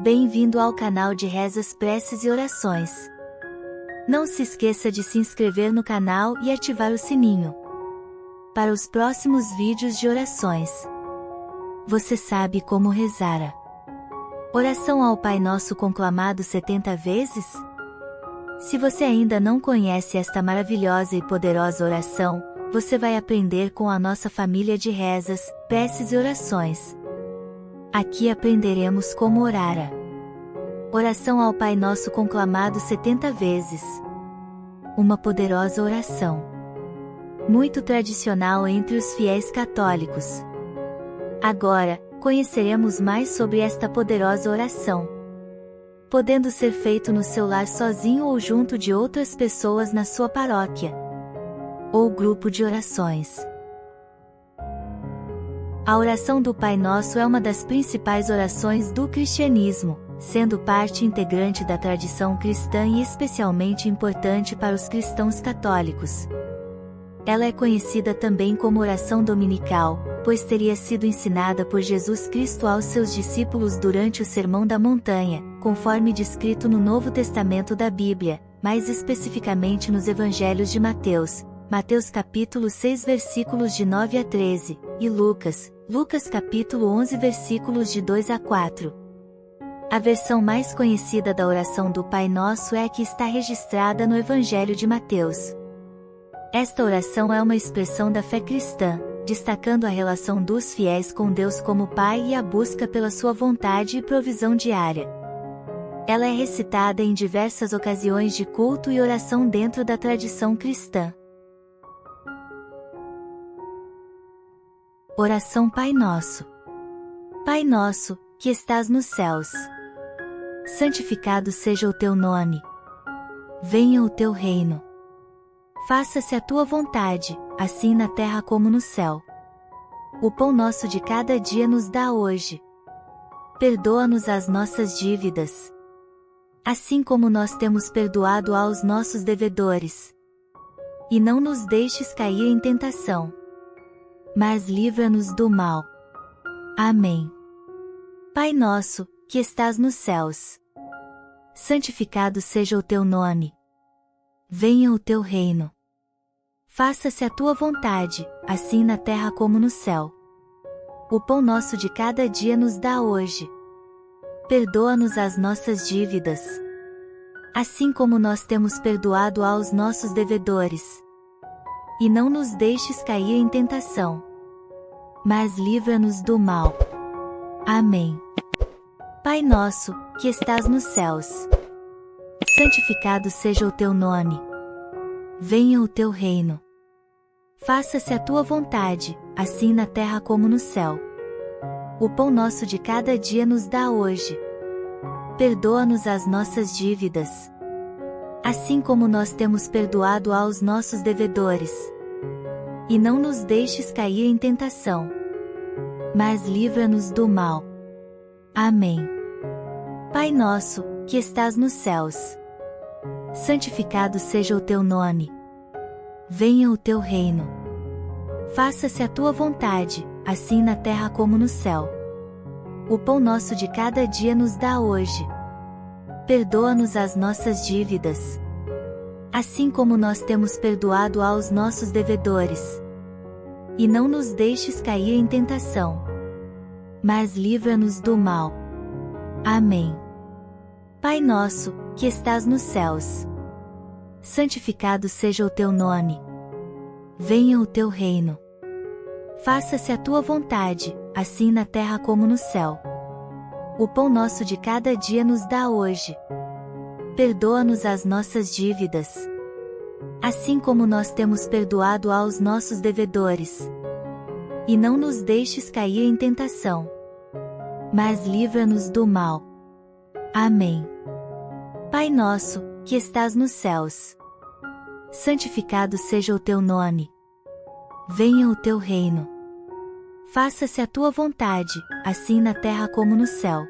Bem-vindo ao canal de rezas, preces e orações. Não se esqueça de se inscrever no canal e ativar o sininho para os próximos vídeos de orações. Você sabe como rezar a oração ao Pai Nosso conclamado 70 vezes? Se você ainda não conhece esta maravilhosa e poderosa oração, você vai aprender com a nossa família de rezas, preces e orações. Aqui aprenderemos como orar a oração ao Pai Nosso conclamado 70 vezes. Uma poderosa oração, muito tradicional entre os fiéis católicos. Agora, conheceremos mais sobre esta poderosa oração, podendo ser feito no seu lar sozinho ou junto de outras pessoas na sua paróquia ou grupo de orações. A oração do Pai Nosso é uma das principais orações do cristianismo, sendo parte integrante da tradição cristã e especialmente importante para os cristãos católicos. Ela é conhecida também como oração dominical, pois teria sido ensinada por Jesus Cristo aos seus discípulos durante o Sermão da Montanha, conforme descrito no Novo Testamento da Bíblia, mais especificamente nos Evangelhos de Mateus, Mateus capítulo 6 versículos de 9 a 13, e Lucas capítulo 11 versículos de 2 a 4. A versão mais conhecida da oração do Pai Nosso é a que está registrada no Evangelho de Mateus. Esta oração é uma expressão da fé cristã, destacando a relação dos fiéis com Deus como Pai e a busca pela sua vontade e provisão diária. Ela é recitada em diversas ocasiões de culto e oração dentro da tradição cristã. Oração Pai Nosso. Pai Nosso, que estás nos céus, santificado seja o teu nome. Venha o teu reino. Faça-se a tua vontade, assim na terra como no céu. O pão nosso de cada dia nos dá hoje. Perdoa-nos as nossas dívidas, assim como nós temos perdoado aos nossos devedores. E não nos deixes cair em tentação, mas livra-nos do mal. Amém. Pai nosso, que estás nos céus, santificado seja o teu nome. Venha o teu reino. Faça-se a tua vontade, assim na terra como no céu. O pão nosso de cada dia nos dá hoje. Perdoa-nos as nossas dívidas, assim como nós temos perdoado aos nossos devedores. E não nos deixes cair em tentação, mas livra-nos do mal. Amém. Pai nosso, que estás nos céus, santificado seja o teu nome. Venha o teu reino. Faça-se a tua vontade, assim na terra como no céu. O pão nosso de cada dia nos dá hoje. Perdoa-nos as nossas dívidas, assim como nós temos perdoado aos nossos devedores. E não nos deixes cair em tentação, mas livra-nos do mal. Amém. Pai nosso, que estás nos céus, santificado seja o teu nome. Venha o teu reino. Faça-se a tua vontade, assim na terra como no céu. O pão nosso de cada dia nos dá hoje. Perdoa-nos as nossas dívidas, assim como nós temos perdoado aos nossos devedores. E não nos deixes cair em tentação, mas livra-nos do mal. Amém. Pai nosso, que estás nos céus, santificado seja o teu nome. Venha o teu reino. Faça-se a tua vontade, assim na terra como no céu. O pão nosso de cada dia nos dá hoje. Perdoa-nos as nossas dívidas, assim como nós temos perdoado aos nossos devedores. E não nos deixes cair em tentação, mas livra-nos do mal. Amém. Pai nosso, que estás nos céus, santificado seja o teu nome. Venha o teu reino. Faça-se a tua vontade, assim na terra como no céu.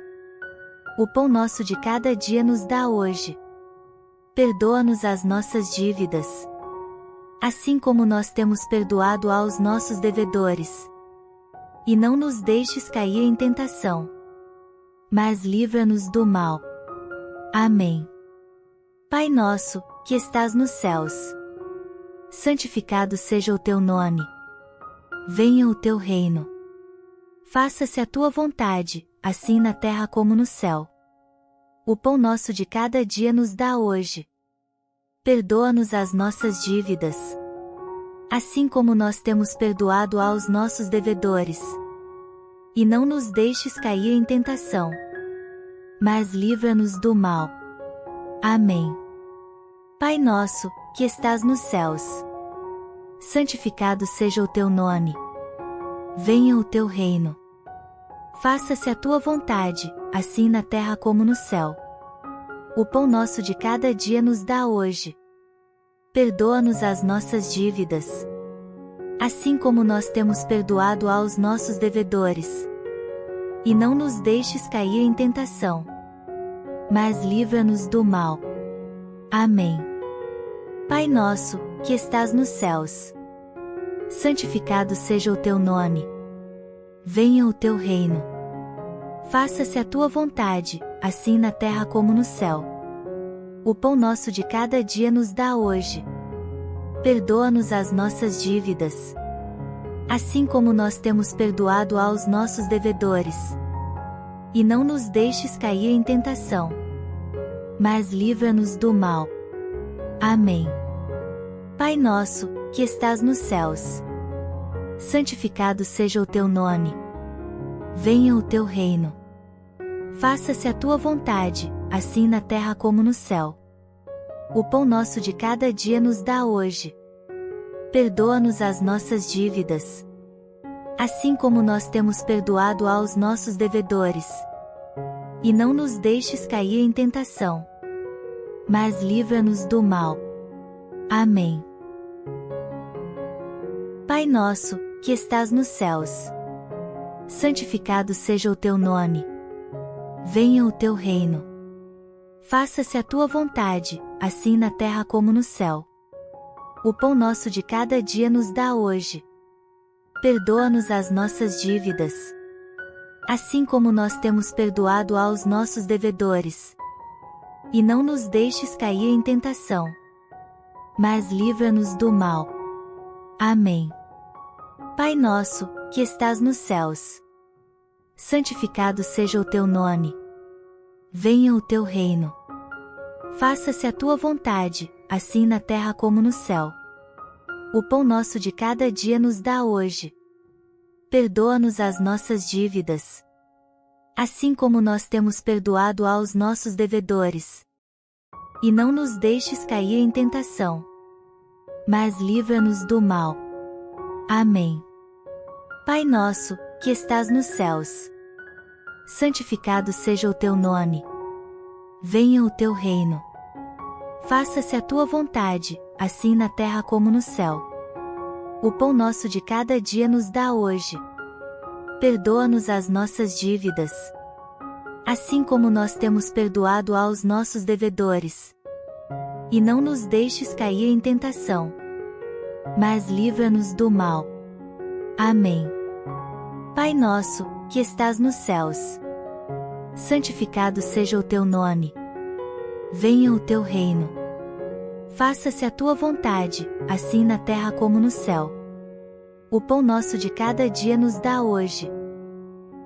O pão nosso de cada dia nos dá hoje. Perdoa-nos as nossas dívidas, assim como nós temos perdoado aos nossos devedores. E não nos deixes cair em tentação, mas livra-nos do mal. Amém. Pai nosso, que estás nos céus, santificado seja o teu nome. Venha o teu reino. Faça-se a tua vontade, assim na terra como no céu. O pão nosso de cada dia nos dá hoje. Perdoa-nos as nossas dívidas, assim como nós temos perdoado aos nossos devedores. E não nos deixes cair em tentação, mas livra-nos do mal. Amém. Pai nosso, que estás nos céus, santificado seja o teu nome. Venha o teu reino. Faça-se a tua vontade, assim na terra como no céu. O pão nosso de cada dia nos dá hoje. Perdoa-nos as nossas dívidas, assim como nós temos perdoado aos nossos devedores. E não nos deixes cair em tentação, mas livra-nos do mal. Amém. Pai nosso, que estás nos céus, santificado seja o teu nome. Venha o teu reino. Faça-se a tua vontade, assim na terra como no céu. O pão nosso de cada dia nos dá hoje. Perdoa-nos as nossas dívidas, assim como nós temos perdoado aos nossos devedores. E não nos deixes cair em tentação, mas livra-nos do mal. Amém. Pai nosso, que estás nos céus, santificado seja o teu nome. Venha o teu reino. Faça-se a tua vontade, assim na terra como no céu. O pão nosso de cada dia nos dá hoje. Perdoa-nos as nossas dívidas, assim como nós temos perdoado aos nossos devedores. E não nos deixes cair em tentação, mas livra-nos do mal. Amém. Pai nosso, que estás nos céus, santificado seja o teu nome. Venha o teu reino. Faça-se a tua vontade, assim na terra como no céu. O pão nosso de cada dia nos dá hoje. Perdoa-nos as nossas dívidas, assim como nós temos perdoado aos nossos devedores. E não nos deixes cair em tentação, mas livra-nos do mal. Amém. Pai nosso, que estás nos céus, santificado seja o teu nome. Venha o teu reino. Faça-se a tua vontade, assim na terra como no céu. O pão nosso de cada dia nos dá hoje. Perdoa-nos as nossas dívidas, assim como nós temos perdoado aos nossos devedores. E não nos deixes cair em tentação, mas livra-nos do mal. Amém. Pai nosso, que estás nos céus, santificado seja o teu nome. Venha o teu reino. Faça-se a tua vontade, assim na terra como no céu. O pão nosso de cada dia nos dá hoje. Perdoa-nos as nossas dívidas, assim como nós temos perdoado aos nossos devedores. E não nos deixes cair em tentação, mas livra-nos do mal. Amém. Pai nosso, que estás nos céus, santificado seja o teu nome. Venha o teu reino. Faça-se a tua vontade, assim na terra como no céu. O pão nosso de cada dia nos dá hoje.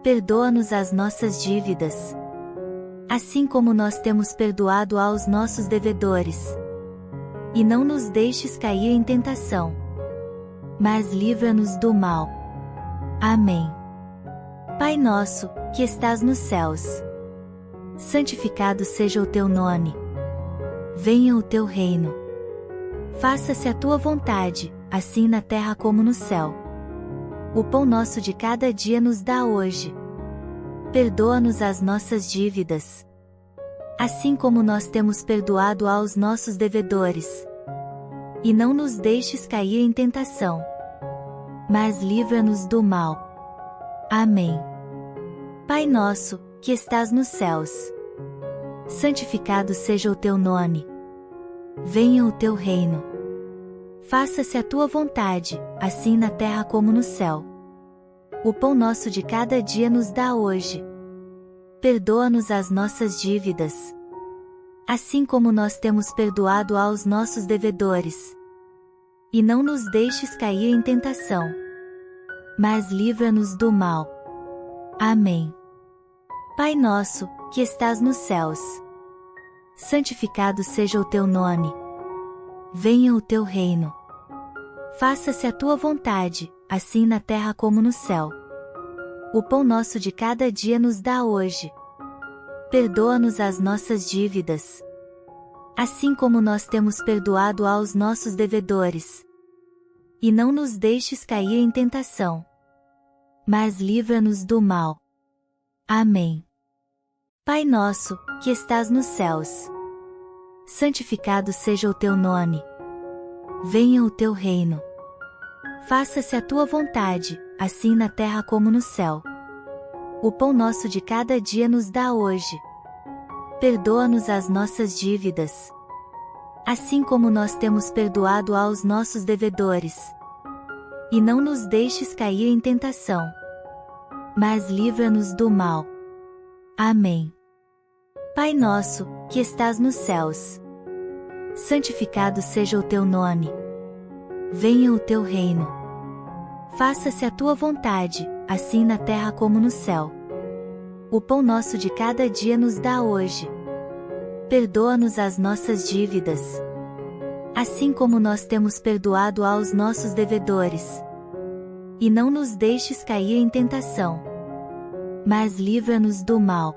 Perdoa-nos as nossas dívidas, assim como nós temos perdoado aos nossos devedores. E não nos deixes cair em tentação, mas livra-nos do mal. Amém. Pai nosso, que estás nos céus, santificado seja o teu nome. Venha o teu reino. Faça-se a tua vontade, assim na terra como no céu. O pão nosso de cada dia nos dá hoje. Perdoa-nos as nossas dívidas, assim como nós temos perdoado aos nossos devedores. E não nos deixes cair em tentação, mas livra-nos do mal. Amém. Pai nosso, que estás nos céus, santificado seja o teu nome. Venha o teu reino. Faça-se a tua vontade, assim na terra como no céu. O pão nosso de cada dia nos dá hoje. Perdoa-nos as nossas dívidas, assim como nós temos perdoado aos nossos devedores. E não nos deixes cair em tentação, mas livra-nos do mal. Amém. Pai nosso, que estás nos céus, santificado seja o teu nome. Venha o teu reino. Faça-se a tua vontade, assim na terra como no céu. O pão nosso de cada dia nos dá hoje. Perdoa-nos as nossas dívidas, assim como nós temos perdoado aos nossos devedores. E não nos deixes cair em tentação, mas livra-nos do mal. Amém. Pai nosso, que estás nos céus, santificado seja o teu nome. Venha o teu reino. Faça-se a tua vontade, assim na terra como no céu. O pão nosso de cada dia nos dá hoje. Perdoa-nos as nossas dívidas, assim como nós temos perdoado aos nossos devedores. E não nos deixes cair em tentação, mas livra-nos do mal. Amém. Pai nosso, que estás nos céus, santificado seja o teu nome. Venha o teu reino. Faça-se a tua vontade, assim na terra como no céu. O pão nosso de cada dia nos dá hoje. Perdoa-nos as nossas dívidas, assim como nós temos perdoado aos nossos devedores. E não nos deixes cair em tentação, mas livra-nos do mal.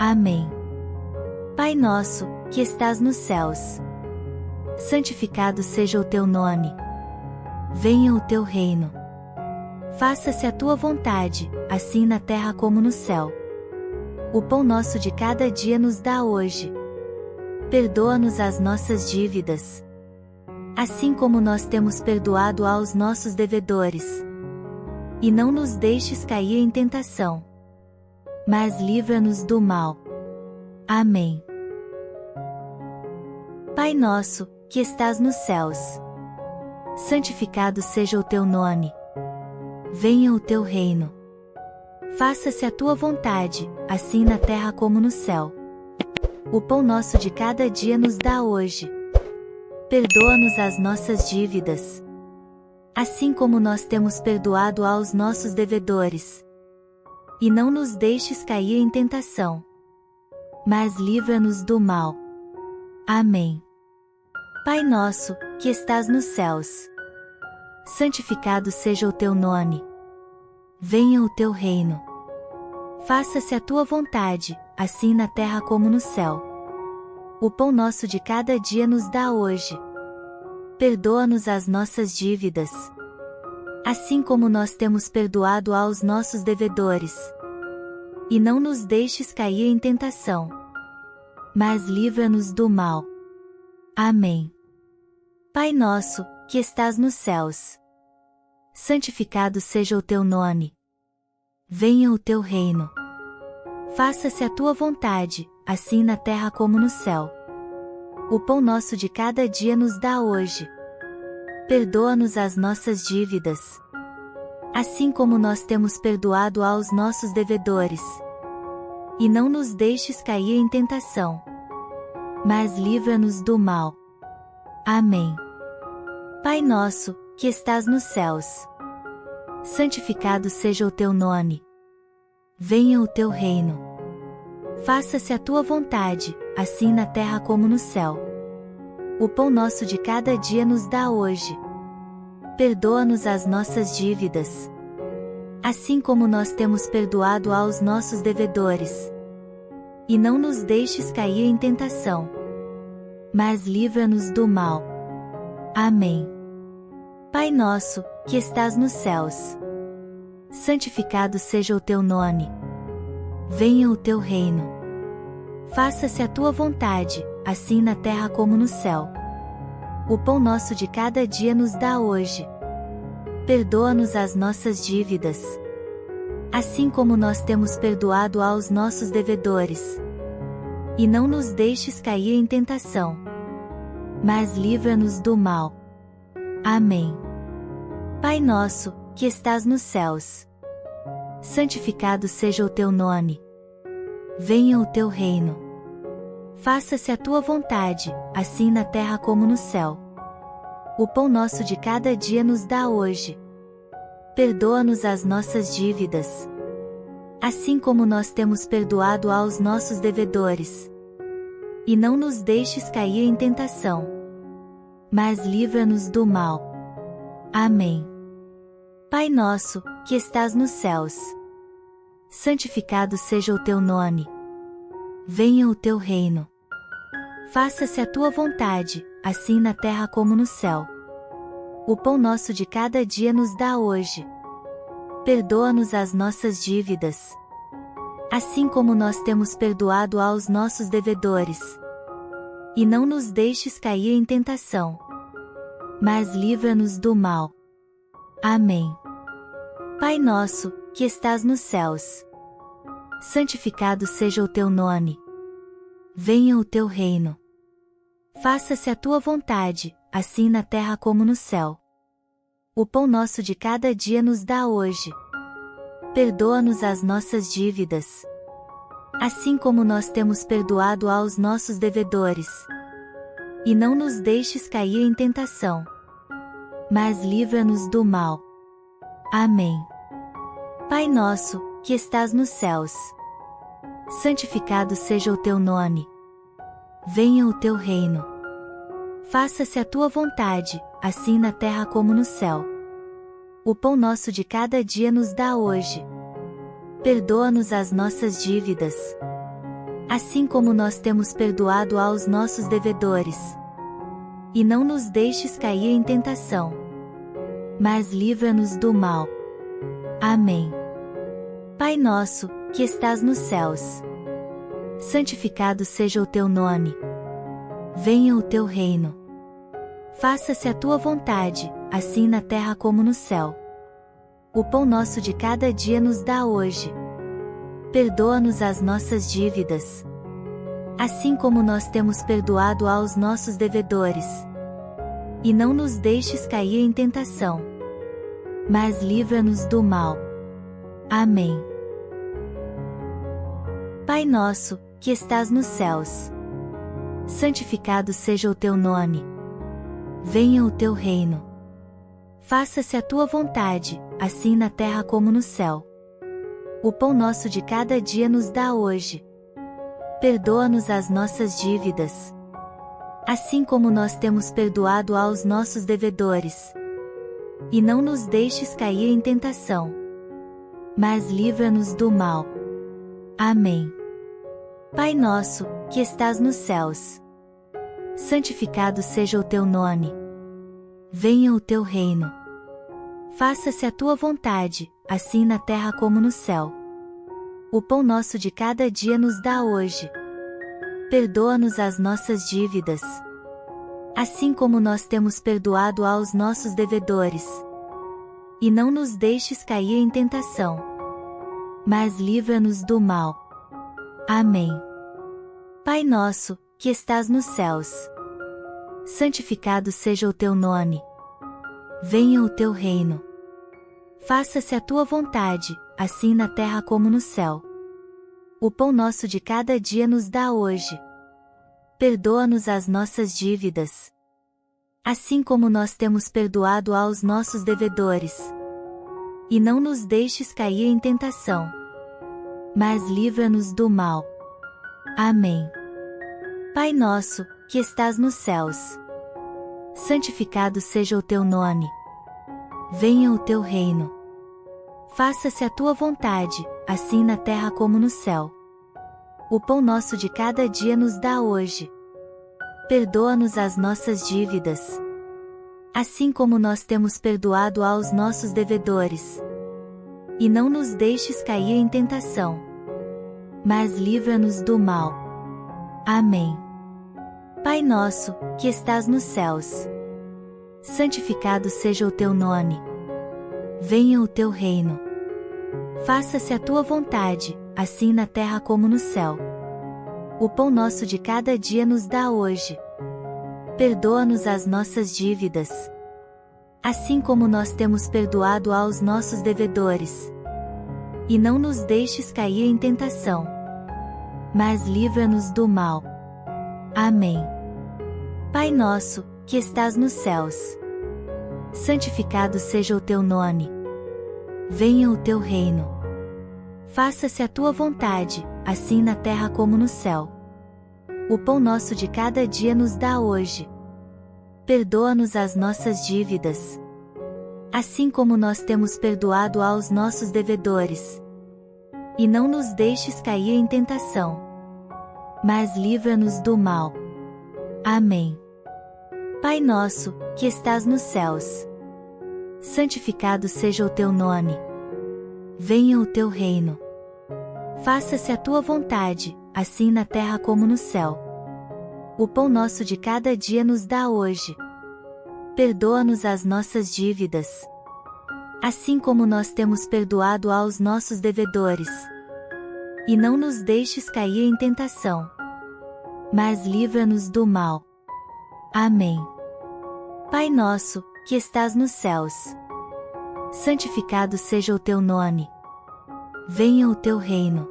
Amém. Pai nosso, que estás nos céus, santificado seja o teu nome. Venha o teu reino. Faça-se a tua vontade, assim na terra como no céu. O pão nosso de cada dia nos dá hoje. Perdoa-nos as nossas dívidas, assim como nós temos perdoado aos nossos devedores. E não nos deixes cair em tentação, mas livra-nos do mal. Amém. Pai nosso, que estás nos céus, santificado seja o teu nome. Venha o teu reino. Faça-se a tua vontade, assim na terra como no céu. O pão nosso de cada dia nos dá hoje. Perdoa-nos as nossas dívidas, assim como nós temos perdoado aos nossos devedores. E não nos deixes cair em tentação, mas livra-nos do mal. Amém. Pai nosso, que estás nos céus, santificado seja o teu nome. Venha o teu reino. Faça-se a tua vontade, assim na terra como no céu. O pão nosso de cada dia nos dá hoje. Perdoa-nos as nossas dívidas, assim como nós temos perdoado aos nossos devedores. E não nos deixes cair em tentação, mas livra-nos do mal. Amém. Pai nosso, que estás nos céus, santificado seja o teu nome. Venha o teu reino. Faça-se a tua vontade, assim na terra como no céu. O pão nosso de cada dia nos dá hoje. Perdoa-nos as nossas dívidas, assim como nós temos perdoado aos nossos devedores. E não nos deixes cair em tentação, mas livra-nos do mal. Amém. Pai nosso, que estás nos céus, santificado seja o teu nome. Venha o teu reino. Faça-se a tua vontade, assim na terra como no céu. O pão nosso de cada dia nos dá hoje. Perdoa-nos as nossas dívidas, assim como nós temos perdoado aos nossos devedores. E não nos deixes cair em tentação, mas livra-nos do mal. Amém. Pai nosso, que estás nos céus, santificado seja o teu nome. Venha o teu reino. Faça-se a tua vontade, assim na terra como no céu. O pão nosso de cada dia nos dá hoje. Perdoa-nos as nossas dívidas, assim como nós temos perdoado aos nossos devedores. E não nos deixes cair em tentação, mas livra-nos do mal. Amém. Pai nosso, que estás nos céus, santificado seja o teu nome. Venha o teu reino. Faça-se a tua vontade, assim na terra como no céu. O pão nosso de cada dia nos dá hoje. Perdoa-nos as nossas dívidas, assim como nós temos perdoado aos nossos devedores. E não nos deixes cair em tentação, mas livra-nos do mal. Amém. Pai nosso, que estás nos céus, santificado seja o teu nome. Venha o teu reino. Faça-se a tua vontade, assim na terra como no céu. O pão nosso de cada dia nos dá hoje. Perdoa-nos as nossas dívidas, assim como nós temos perdoado aos nossos devedores. E não nos deixes cair em tentação, mas livra-nos do mal. Amém. Pai nosso, que estás nos céus, santificado seja o teu nome. Venha o teu reino. Faça-se a tua vontade, assim na terra como no céu. O pão nosso de cada dia nos dá hoje. Perdoa-nos as nossas dívidas, assim como nós temos perdoado aos nossos devedores. E não nos deixes cair em tentação, mas livra-nos do mal. Amém. Pai nosso, que estás nos céus, santificado seja o teu nome. Venha o teu reino. Faça-se a tua vontade, assim na terra como no céu. O pão nosso de cada dia nos dá hoje. Perdoa-nos as nossas dívidas, assim como nós temos perdoado aos nossos devedores. E não nos deixes cair em tentação, mas livra-nos do mal. Amém. Pai nosso, que estás nos céus, santificado seja o teu nome. Venha o teu reino. Faça-se a tua vontade, assim na terra como no céu. O pão nosso de cada dia nos dá hoje. Perdoa-nos as nossas dívidas, assim como nós temos perdoado aos nossos devedores. E não nos deixes cair em tentação, mas livra-nos do mal. Amém. Pai nosso, que estás nos céus, santificado seja o teu nome. Venha o teu reino. Faça-se a tua vontade, assim na terra como no céu. O pão nosso de cada dia nos dá hoje. Perdoa-nos as nossas dívidas, assim como nós temos perdoado aos nossos devedores. E não nos deixes cair em tentação, mas livra-nos do mal. Amém. Pai nosso, que estás nos céus, santificado seja o teu nome. Venha o teu reino. Faça-se a tua vontade, assim na terra como no céu. O pão nosso de cada dia nos dá hoje. Perdoa-nos as nossas dívidas, assim como nós temos perdoado aos nossos devedores. E não nos deixes cair em tentação, mas livra-nos do mal. Amém. Pai nosso, que estás nos céus, santificado seja o teu nome. Venha o teu reino. Faça-se a tua vontade, assim na terra como no céu. O pão nosso de cada dia nos dá hoje. Perdoa-nos as nossas dívidas, assim como nós temos perdoado aos nossos devedores. E não nos deixes cair em tentação, mas livra-nos do mal. Amém. Pai nosso, que estás nos céus, santificado seja o teu nome. Venha o teu reino. Faça-se a tua vontade, assim na terra como no céu. O pão nosso de cada dia nos dá hoje. Perdoa-nos as nossas dívidas, assim como nós temos perdoado aos nossos devedores. E não nos deixes cair em tentação, mas livra-nos do mal. Amém. Pai nosso, que estás nos céus, santificado seja o teu nome. Venha o teu reino. Faça-se a tua vontade, assim na terra como no céu. O pão nosso de cada dia nos dá hoje. Perdoa-nos as nossas dívidas, assim como nós temos perdoado aos nossos devedores. E não nos deixes cair em tentação, mas livra-nos do mal. Amém. Pai nosso, que estás nos céus, santificado seja o teu nome. Venha o teu reino. Faça-se a tua vontade, assim na terra como no céu. O pão nosso de cada dia nos dá hoje. Perdoa-nos as nossas dívidas, assim como nós temos perdoado aos nossos devedores. E não nos deixes cair em tentação, mas livra-nos do mal. Amém. Pai nosso, que estás nos céus, santificado seja o teu nome. Venha o teu reino. Faça-se a tua vontade, assim na terra como no céu. O pão nosso de cada dia nos dá hoje. Perdoa-nos as nossas dívidas, assim como nós temos perdoado aos nossos devedores. E não nos deixes cair em tentação, mas livra-nos do mal. Amém. Pai nosso, que estás nos céus, santificado seja o teu nome. Venha o teu reino.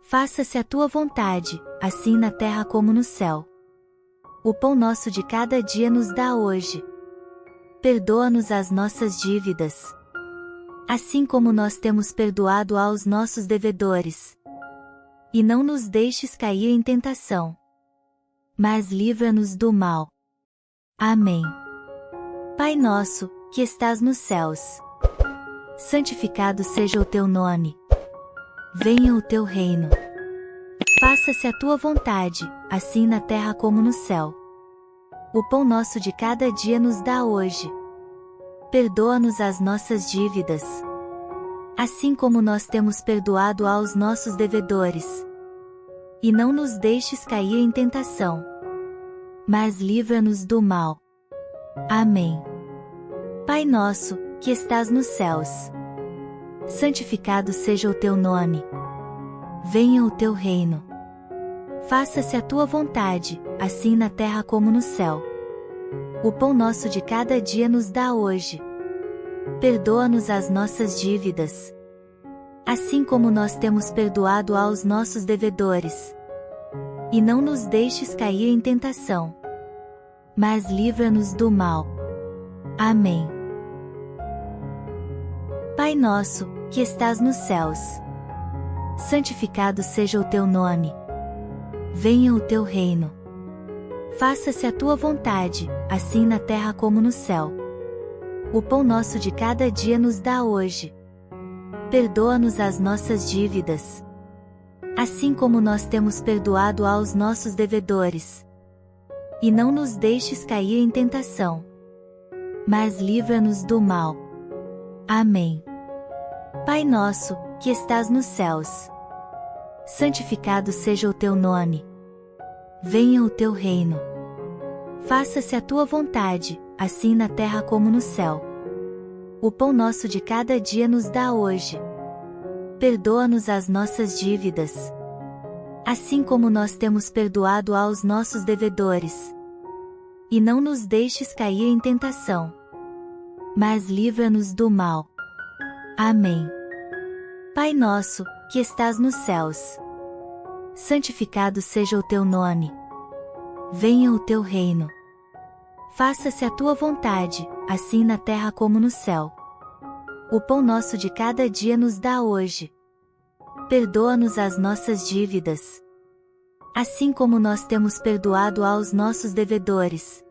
Faça-se a tua vontade, assim na terra como no céu. O pão nosso de cada dia nos dá hoje. Perdoa-nos as nossas dívidas, assim como nós temos perdoado aos nossos devedores. E não nos deixes cair em tentação, mas livra-nos do mal. Amém. Pai nosso, que estás nos céus, santificado seja o teu nome. Venha o teu reino. Faça-se a tua vontade, assim na terra como no céu. O pão nosso de cada dia nos dá hoje. Perdoa-nos as nossas dívidas, assim como nós temos perdoado aos nossos devedores. E não nos deixes cair em tentação, mas livra-nos do mal. Amém. Pai nosso, que estás nos céus, santificado seja o teu nome. Venha o teu reino. Faça-se a tua vontade, assim na terra como no céu. O pão nosso de cada dia nos dá hoje. Perdoa-nos as nossas dívidas, assim como nós temos perdoado aos nossos devedores. E não nos deixes cair em tentação, mas livra-nos do mal. Amém. Pai nosso, que estás nos céus, santificado seja o teu nome. Venha o teu reino. Faça-se a tua vontade, assim na terra como no céu. O pão nosso de cada dia nos dá hoje. Perdoa-nos as nossas dívidas, assim como nós temos perdoado aos nossos devedores. E não nos deixes cair em tentação, mas livra-nos do mal. Amém. Pai nosso, que estás nos céus, santificado seja o teu nome. Venha o teu reino. Faça-se a tua vontade, assim na terra como no céu. O pão nosso de cada dia nos dá hoje. Perdoa-nos as nossas dívidas, assim como nós temos perdoado aos nossos devedores. E não nos deixes cair em tentação, mas livra-nos do mal. Amém. Pai nosso, que estás nos céus, santificado seja o teu nome. Venha o teu reino. Faça-se a tua vontade, assim na terra como no céu. O pão nosso de cada dia nos dá hoje. Perdoa-nos as nossas dívidas, assim como nós temos perdoado aos nossos devedores.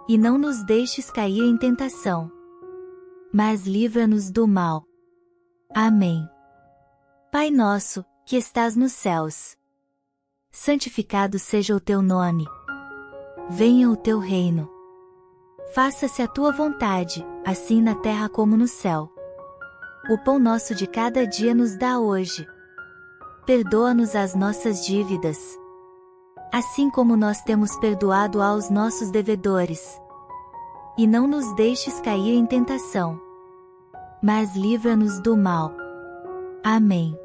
E não nos deixes cair em tentação, mas livra-nos do mal. Amém. Pai nosso, que estás nos céus, santificado seja o teu nome. Venha o teu reino. Faça-se a tua vontade, assim na terra como no céu. O pão nosso de cada dia nos dá hoje. Perdoa-nos as nossas dívidas, assim como nós temos perdoado aos nossos devedores. E não nos deixes cair em tentação, mas livra-nos do mal. Amém.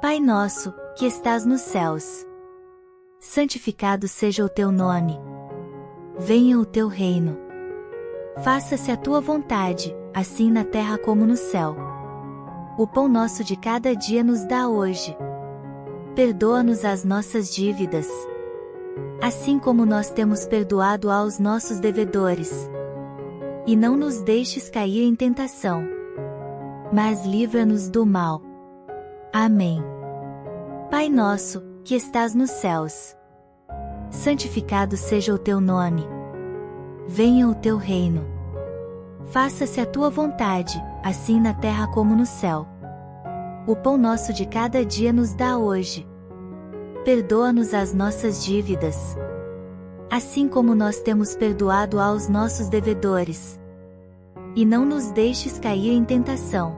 Pai nosso, que estás nos céus, santificado seja o teu nome. Venha o teu reino. Faça-se a tua vontade, assim na terra como no céu. O pão nosso de cada dia nos dá hoje. Perdoa-nos as nossas dívidas, assim como nós temos perdoado aos nossos devedores. E não nos deixes cair em tentação, mas livra-nos do mal. Amém. Pai nosso, que estás nos céus, santificado seja o teu nome. Venha o teu reino. Faça-se a tua vontade, assim na terra como no céu. O pão nosso de cada dia nos dá hoje. Perdoa-nos as nossas dívidas, assim como nós temos perdoado aos nossos devedores. E não nos deixes cair em tentação,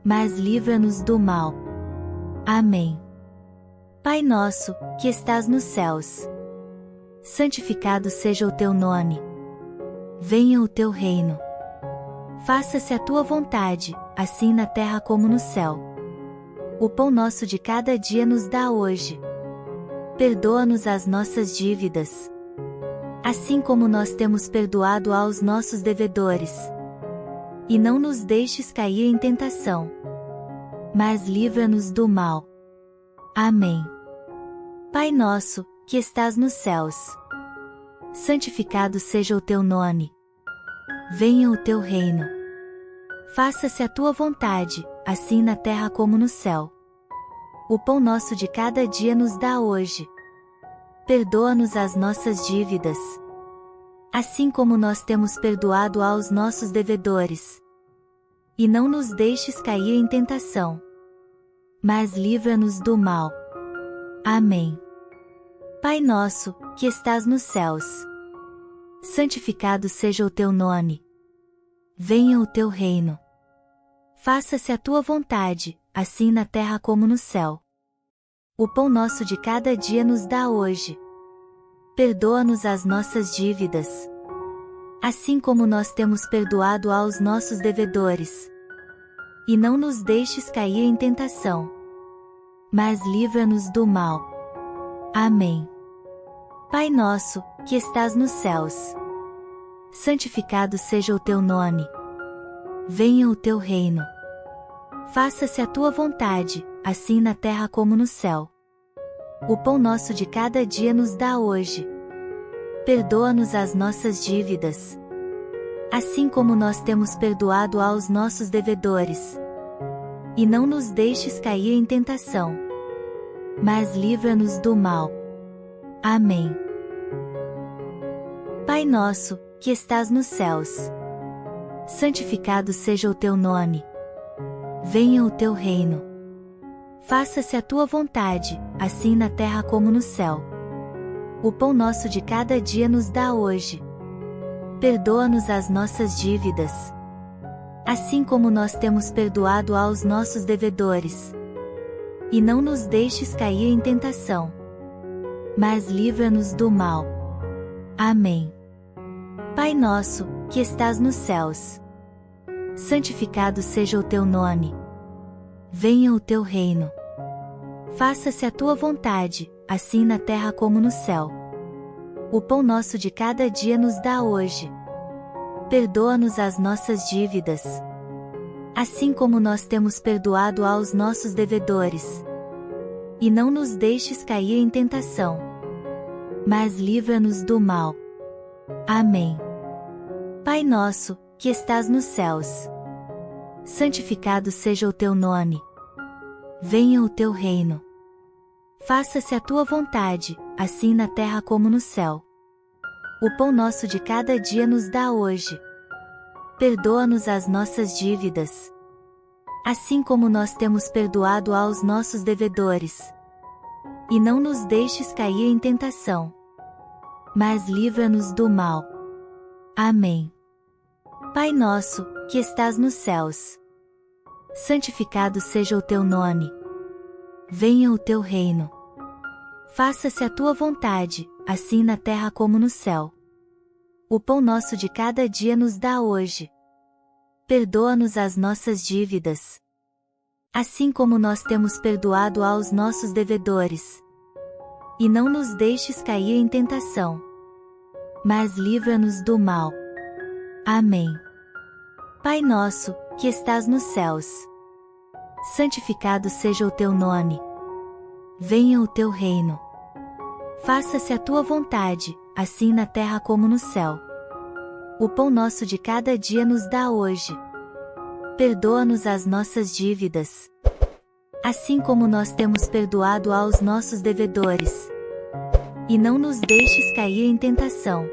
mas livra-nos do mal. Amém. Pai nosso, que estás nos céus, santificado seja o teu nome. Venha o teu reino. Faça-se a tua vontade, assim na terra como no céu. O pão nosso de cada dia nos dá hoje. Perdoa-nos as nossas dívidas, assim como nós temos perdoado aos nossos devedores. E não nos deixes cair em tentação, mas livra-nos do mal. Amém. Pai nosso, que estás nos céus, santificado seja o teu nome. Venha o teu reino. Faça-se a tua vontade, assim na terra como no céu. O pão nosso de cada dia nos dá hoje. Perdoa-nos as nossas dívidas, assim como nós temos perdoado aos nossos devedores. E não nos deixes cair em tentação, mas livra-nos do mal. Amém. Pai nosso, que estás nos céus, santificado seja o teu nome. Venha o teu reino. Faça-se a tua vontade, assim na terra como no céu. O pão nosso de cada dia nos dá hoje. Perdoa-nos as nossas dívidas, assim como nós temos perdoado aos nossos devedores. E não nos deixes cair em tentação, mas livra-nos do mal. Amém. Pai nosso, que estás nos céus, santificado seja o teu nome. Venha o teu reino. Faça-se a tua vontade, assim na terra como no céu. O pão nosso de cada dia nos dá hoje. Perdoa-nos as nossas dívidas, assim como nós temos perdoado aos nossos devedores. E não nos deixes cair em tentação, mas livra-nos do mal. Amém. Pai nosso, que estás nos céus, santificado seja o teu nome. Venha o teu reino. Faça-se a tua vontade, assim na terra como no céu. O pão nosso de cada dia nos dá hoje. Perdoa-nos as nossas dívidas, assim como nós temos perdoado aos nossos devedores. E não nos deixes cair em tentação, mas livra-nos do mal. Amém. Pai nosso, que estás nos céus, santificado seja o teu nome. Venha o teu reino. Faça-se a tua vontade, assim na terra como no céu. O pão nosso de cada dia nos dá hoje. Perdoa-nos as nossas dívidas, assim como nós temos perdoado aos nossos devedores. E não nos deixes cair em tentação, mas livra-nos do mal. Amém. Pai nosso, que estás nos céus, santificado seja o teu nome. Venha o teu reino. Faça-se a tua vontade, assim na terra como no céu. O pão nosso de cada dia nos dá hoje. Perdoa-nos as nossas dívidas, assim como nós temos perdoado aos nossos devedores. E não nos deixes cair em tentação, mas livra-nos do mal. Amém. Pai nosso, que estás nos céus, santificado seja o teu nome. Venha o teu reino. Faça-se a tua vontade, assim na terra como no céu. O pão nosso de cada dia nos dá hoje. Perdoa-nos as nossas dívidas, assim como nós temos perdoado aos nossos devedores. E não nos deixes cair em tentação, mas livra-nos do mal. Amém. Pai nosso, que estás nos céus, santificado seja o teu nome. Venha o teu reino. Faça-se a tua vontade, assim na terra como no céu. O pão nosso de cada dia nos dá hoje. Perdoa-nos as nossas dívidas, assim como nós temos perdoado aos nossos devedores. E não nos deixes cair em tentação,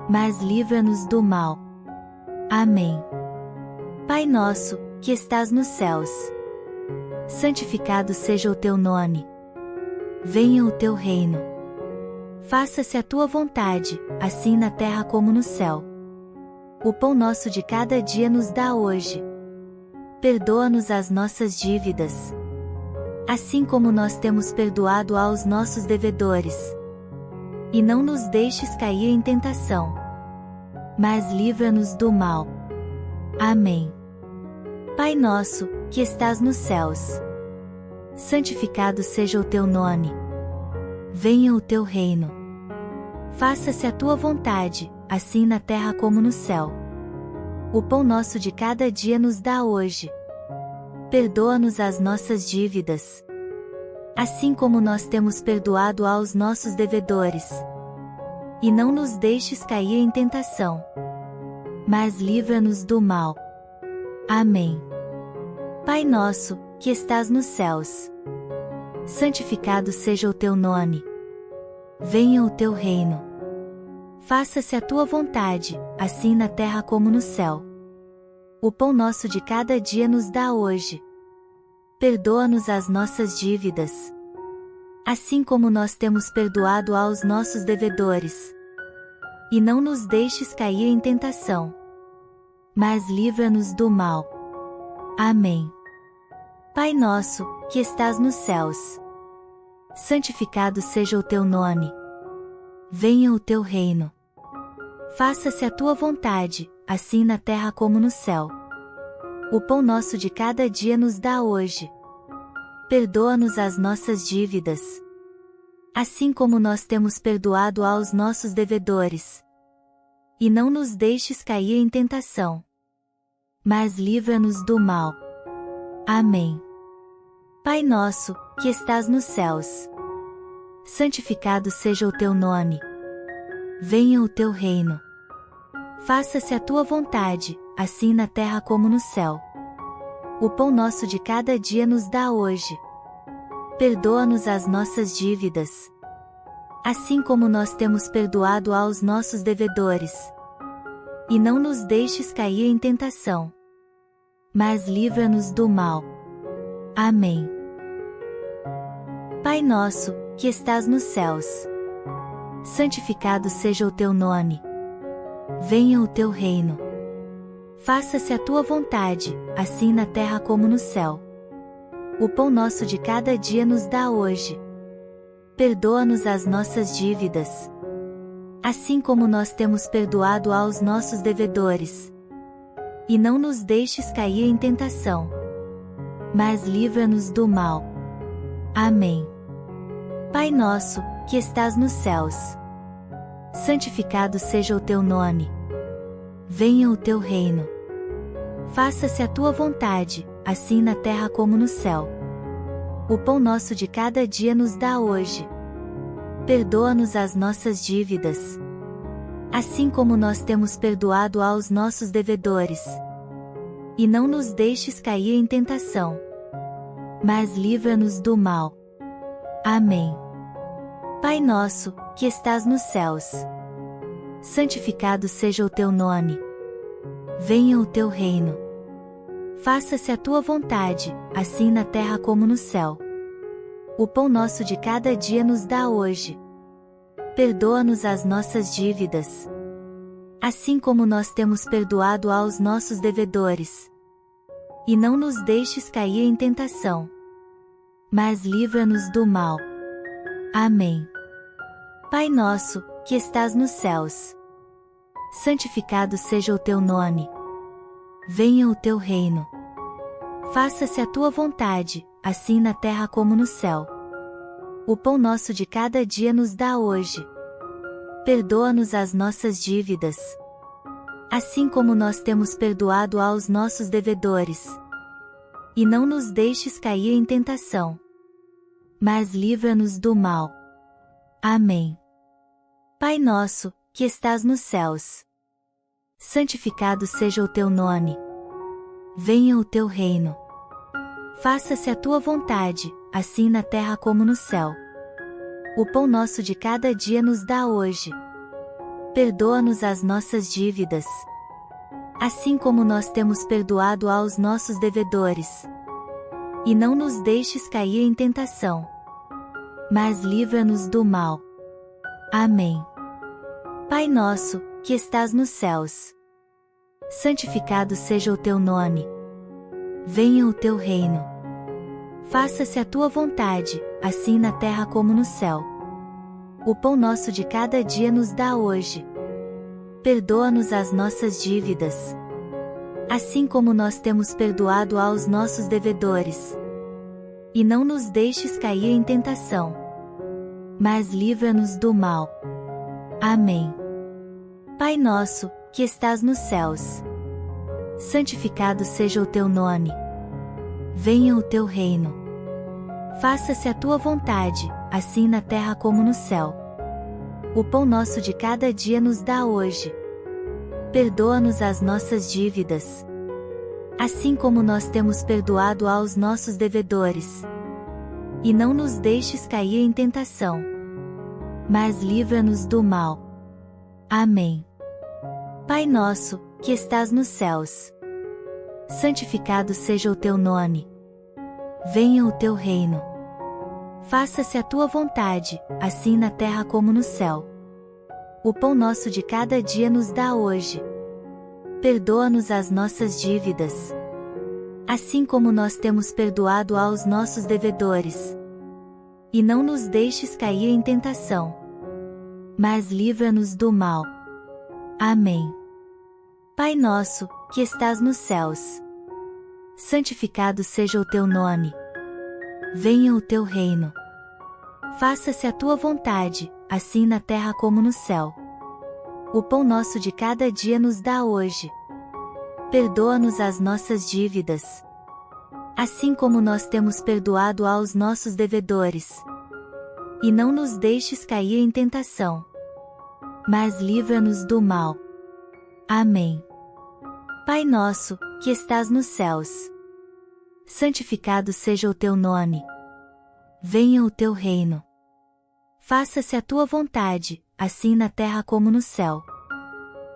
mas livra-nos do mal. Amém. Pai nosso, que estás nos céus, santificado seja o teu nome. Venha o teu reino. Faça-se a tua vontade, assim na terra como no céu. O pão nosso de cada dia nos dá hoje. Perdoa-nos as nossas dívidas, assim como nós temos perdoado aos nossos devedores. E não nos deixes cair em tentação, mas livra-nos do mal. Amém. Pai nosso, que estás nos céus, santificado seja o teu nome. Venha o teu reino. Faça-se a tua vontade, assim na terra como no céu. O pão nosso de cada dia nos dá hoje. Perdoa-nos as nossas dívidas, assim como nós temos perdoado aos nossos devedores. E não nos deixes cair em tentação, mas livra-nos do mal. Amém. Pai nosso, que estás nos céus, santificado seja o teu nome. Venha o teu reino. Faça-se a tua vontade, assim na terra como no céu. O pão nosso de cada dia nos dá hoje. Perdoa-nos as nossas dívidas, assim como nós temos perdoado aos nossos devedores. E não nos deixes cair em tentação, mas livra-nos do mal. Amém. Pai nosso, que estás nos céus, santificado seja o teu nome. Venha o teu reino. Faça-se a tua vontade, assim na terra como no céu. O pão nosso de cada dia nos dá hoje. Perdoa-nos as nossas dívidas, assim como nós temos perdoado aos nossos devedores. E não nos deixes cair em tentação, mas livra-nos do mal. Amém. Pai nosso, que estás nos céus, santificado seja o teu nome. Venha o teu reino. Faça-se a tua vontade, assim na terra como no céu. O pão nosso de cada dia nos dá hoje. Perdoa-nos as nossas dívidas, assim como nós temos perdoado aos nossos devedores. E não nos deixes cair em tentação, mas livra-nos do mal. Amém. Pai nosso, que estás nos céus, santificado seja o teu nome. Venha o teu reino. Faça-se a tua vontade, assim na terra como no céu. O pão nosso de cada dia nos dá hoje. Perdoa-nos as nossas dívidas, assim como nós temos perdoado aos nossos devedores. E não nos deixes cair em tentação, mas livra-nos do mal. Amém. Pai nosso, que estás nos céus, santificado seja o teu nome. Venha o teu reino. Faça-se a tua vontade, assim na terra como no céu. O pão nosso de cada dia nos dá hoje. Perdoa-nos as nossas dívidas, assim como nós temos perdoado aos nossos devedores. E não nos deixes cair em tentação, mas livra-nos do mal. Amém. Pai nosso, que estás nos céus, santificado seja o teu nome. Venha o teu reino. Faça-se a tua vontade, assim na terra como no céu. O pão nosso de cada dia nos dá hoje. Perdoa-nos as nossas dívidas, assim como nós temos perdoado aos nossos devedores. E não nos deixes cair em tentação, mas livra-nos do mal. Amém. Pai nosso, que estás nos céus, santificado seja o teu nome. Venha o teu reino. Faça-se a tua vontade, assim na terra como no céu. O pão nosso de cada dia nos dá hoje. Perdoa-nos as nossas dívidas, assim como nós temos perdoado aos nossos devedores. E não nos deixes cair em tentação, mas livra-nos do mal. Amém. Pai nosso, que estás nos céus, santificado seja o teu nome. Venha o teu reino. Faça-se a tua vontade, assim na terra como no céu. O pão nosso de cada dia nos dá hoje. Perdoa-nos as nossas dívidas, assim como nós temos perdoado aos nossos devedores. E não nos deixes cair em tentação, mas livra-nos do mal. Amém. Pai nosso, que estás nos céus, santificado seja o teu nome. Venha o teu reino. Faça-se a tua vontade, assim na terra como no céu. O pão nosso de cada dia nos dá hoje. Perdoa-nos as nossas dívidas, assim como nós temos perdoado aos nossos devedores. E não nos deixes cair em tentação, mas livra-nos do mal. Amém. Pai nosso, que estás nos céus, santificado seja o teu nome. Venha o teu reino. Faça-se a tua vontade, assim na terra como no céu. O pão nosso de cada dia nos dá hoje. Perdoa-nos as nossas dívidas, assim como nós temos perdoado aos nossos devedores. E não nos deixes cair em tentação, mas livra-nos do mal. Amém. Pai nosso, que estás nos céus, santificado seja o teu nome. Venha o teu reino. Faça-se a tua vontade, assim na terra como no céu. O pão nosso de cada dia nos dá hoje. Perdoa-nos as nossas dívidas, assim como nós temos perdoado aos nossos devedores. E não nos deixes cair em tentação, mas livra-nos do mal. Amém. Pai nosso, que estás nos céus, santificado seja o teu nome. Venha o teu reino. Faça-se a tua vontade, assim na terra como no céu. O pão nosso de cada dia nos dá hoje. Perdoa-nos as nossas dívidas, assim como nós temos perdoado aos nossos devedores. E não nos deixes cair em tentação, mas livra-nos do mal. Amém. Pai nosso, que estás nos céus, santificado seja o teu nome. Venha o teu reino. Faça-se a tua vontade, assim na terra como no céu.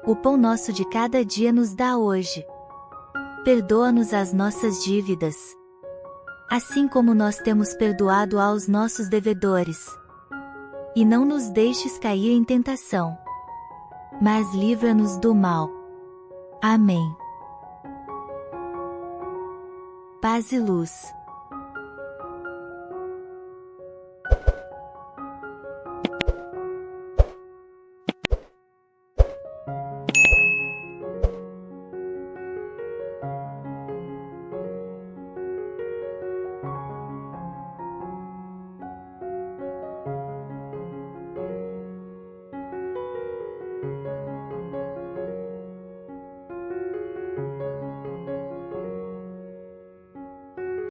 O pão nosso de cada dia nos dá hoje. Perdoa-nos as nossas dívidas, assim como nós temos perdoado aos nossos devedores. E não nos deixes cair em tentação, mas livra-nos do mal. Amém. Paz e luz.